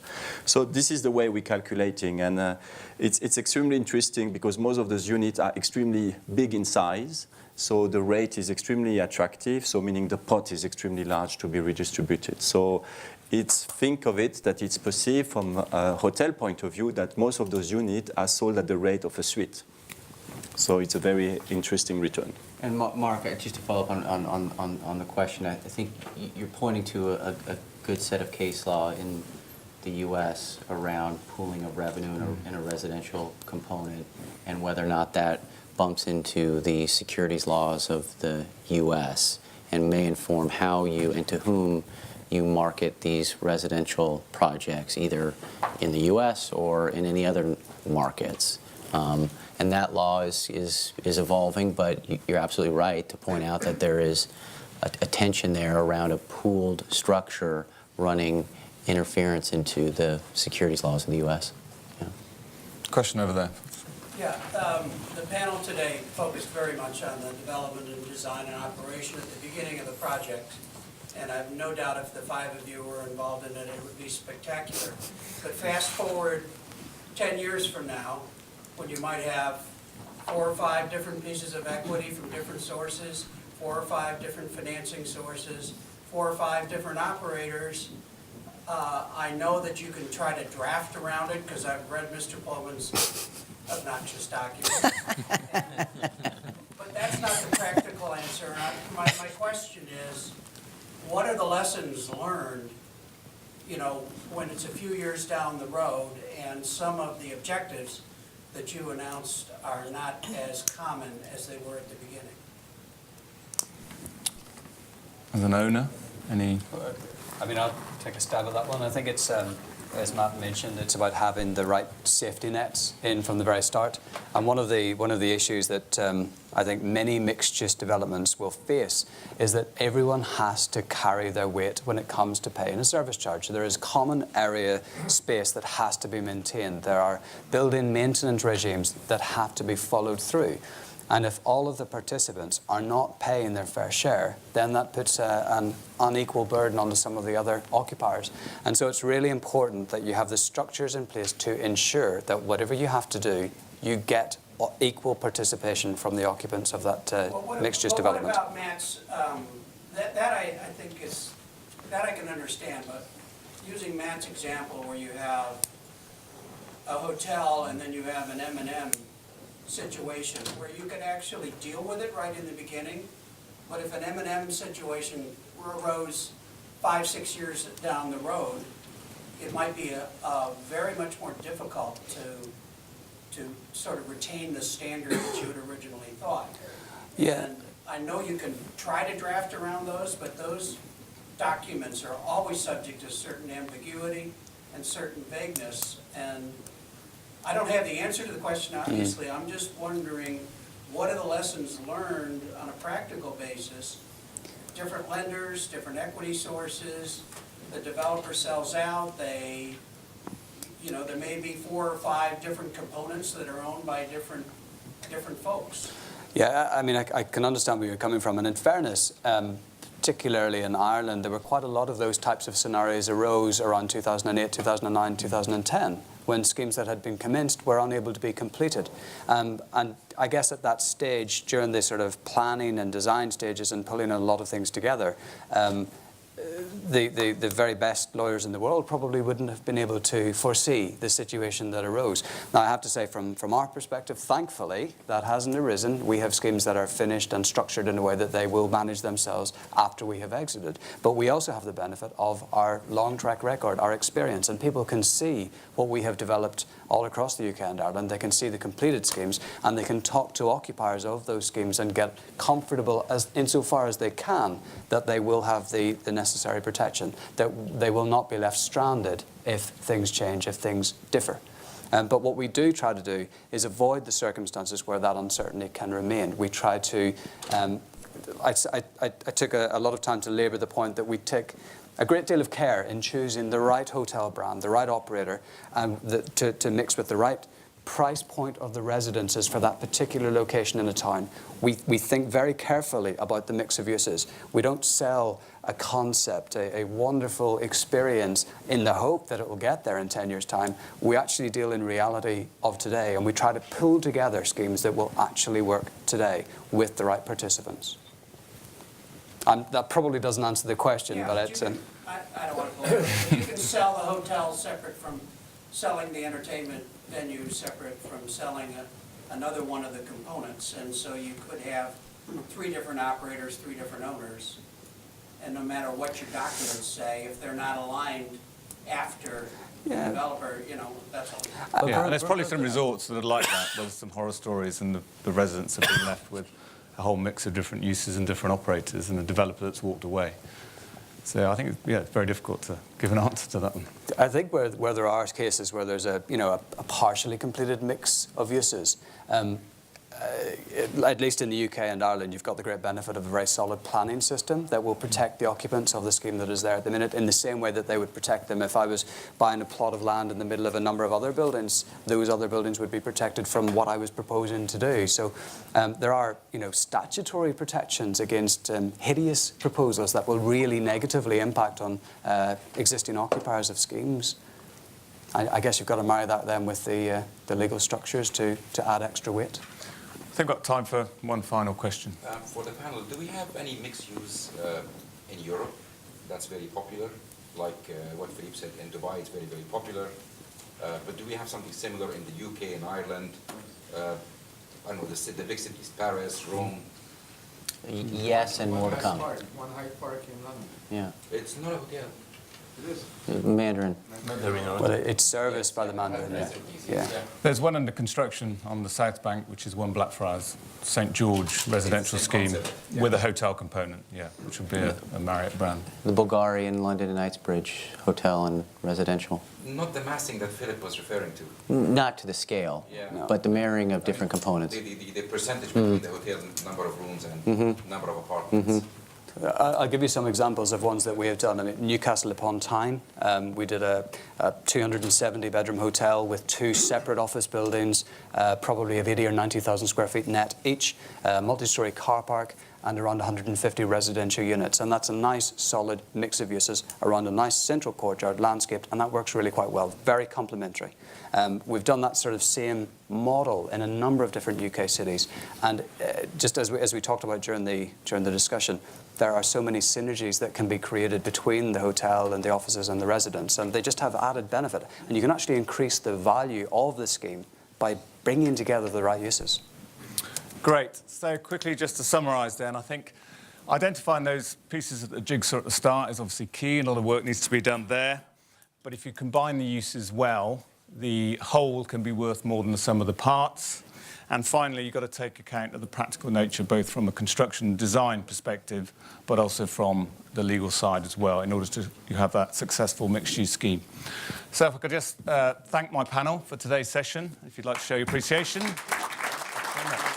So this is the way we're calculating, and it's extremely interesting because most of those units are extremely big in size, so the rate is extremely attractive, so meaning the pot is extremely large to be redistributed. So think of it that it's perceived from a hotel point of view that most of those units are sold at the rate of a suite. So it's a very interesting return. And Mark, just to follow up on the question, I think you're pointing to a good set of case law in the U.S. around pooling of revenue in a residential component, and whether or not that bumps into the securities laws of the U.S. and may inform how you and to whom you market these residential projects, either in the U.S. or in any other markets. And that law is evolving, but you're absolutely right to point out that there is a tension there around a pooled structure running interference into the securities laws of the U.S. Yeah. Question over there. Yeah, the panel today focused very much on the development and design and operation at the beginning of the project. And I have no doubt if the 5 of you were involved in it, it would be spectacular. But fast forward 10 years from now, when you might have 4 or 5 different pieces of equity from different sources, 4 or 5 different financing sources, 4 or 5 different operators, I know that you can try to draft around it, because I've read Mr. Pullman's obnoxious document. But that's not the practical answer. My question is, what are the lessons learned, you know, when it's a few years down the road and some of the objectives that you announced are not as common as they were at the beginning? As an owner, any? I mean, I'll take a stab at that one. I think it's, as Matt mentioned, it's about having the right safety nets in from the very start. And one of the issues that I think many mixed-use developments will face is that everyone has to carry their weight when it comes to paying a service charge. There is common area space that has to be maintained. There are building maintenance regimes that have to be followed through. And if all of the participants are not paying their fair share, then that puts an unequal burden onto some of the other occupiers. And so it's really important that you have the structures in place to ensure that whatever you have to do, you get equal participation from the occupants of that mixed-use development. What about Matt's, that I think is, that I can understand, but using Matt's example where you have a hotel and then you have an M&M situation where you could actually deal with it right in the beginning, but if an M&M situation arose 5, 6 years down the road, it might be very much more difficult to sort of retain the standard that you had originally thought. Yeah. And I know you can try to draft around those, but those documents are always subject to certain ambiguity and certain vagueness. And I don't have the answer to the question, obviously. I'm just wondering, what are the lessons learned on a practical basis? Different lenders, different equity sources, the developer sells out, there may be 4 or 5 different components that are owned by different folks. Yeah, I mean, I can understand where you're coming from. And in fairness, particularly in Ireland, there were quite a lot of those types of scenarios arose around 2008, 2009, 2010, when schemes that had been commenced were unable to be completed. And I guess at that stage, during the sort of planning and design stages and pulling a lot of things together, the very best lawyers in the world probably wouldn't have been able to foresee the situation that arose. Now, I have to say, from our perspective, thankfully, that hasn't arisen. We have schemes that are finished and structured in a way that they will manage themselves after we have exited. But we also have the benefit of our long track record, our experience, and people can see what we have developed all across the UK and Ireland. They can see the completed schemes, and they can talk to occupiers of those schemes and get comfortable, insofar as they can, that they will have the necessary protection, that they will not be left stranded if things change, if things differ. But what we do try to do is avoid the circumstances where that uncertainty can remain. We try to, I took a lot of time to labour the point that we take a great deal of care in choosing the right hotel brand, the right operator, to mix with the right price point of the residences for that particular location in a town. We think very carefully about the mix of uses. We don't sell a concept, a wonderful experience in the hope that it will get there in 10 years' time. We actually deal in reality of today, and we try to pull together schemes that will actually work today with the right participants. That probably doesn't answer the question, Yeah, but it's... I don't want to belabor it. You can sell the hotel separate from selling the entertainment venue, separate from selling another one of the components. And so you could have 3 different operators, 3 different owners. And no matter what your documents say, if they're not aligned after the developer, that's all. Yeah, and there's probably some resorts that are like that. There's some horror stories, and the residents have been left with a whole mix of different uses and different operators, and a developer that's walked away. So I think, it's very difficult to give an answer to that one. I think where there are cases where there's a partially completed mix of uses, at least in the UK and Ireland, you've got the great benefit of a very solid planning system that will protect the occupants of the scheme that is there at the minute, in the same way that they would protect them if I was buying a plot of land in the middle of a number of other buildings. Those other buildings would be protected from what I was proposing to do. So there are statutory protections against hideous proposals that will really negatively impact on existing occupiers of schemes. I guess you've got to marry that then with the legal structures to add extra weight. I think we've got time for one final question. For the panel, do we have any mixed use in Europe that's very popular? Like what Philippe said, in Dubai it's very, very popular. But do we have something similar in the UK and Ireland? I don't know, the big cities, Paris, Rome. Yes, and more to come. One Hyde Park in London. Yeah. It's not a hotel. It is. Mandarin. Well, it's serviced by the Mandarin, yeah. There's one under construction on the South Bank, which is One Blackfriars St George residential scheme with a hotel component, which would be a Marriott brand. The Bulgarian London and Knightsbridge Hotel and residential. Not the massing that Philip was referring to. Not to the scale, but the marrying of different components. The percentage between the hotel number of rooms and number of apartments. I'll give you some examples of ones that we have done. I mean, Newcastle upon Tyne, we did a 270-bedroom hotel with 2 separate office buildings, probably of 80 or 90,000 square feet net each, multi-storey car park, and around 150 residential units. And that's a nice, solid mix of uses around a nice central courtyard, landscaped, and that works really quite well, very complementary. We've done that sort of same model in a number of different UK cities. And just as we talked about during the discussion, there are so many synergies that can be created between the hotel and the offices and the residents, and they just have added benefit. And you can actually increase the value of the scheme by bringing together the right uses. Great. So quickly, just to summarise then, I think identifying those pieces of the jigsaw at the start is obviously key, and a lot of work needs to be done there. But if you combine the uses well, the whole can be worth more than the sum of the parts. And finally, you've got to take account of the practical nature, both from a construction and design perspective, but also from the legal side as well, in order to you have that successful mixed-use scheme. So if I could just thank my panel for today's session, if you'd like to show your appreciation. Thank you very much.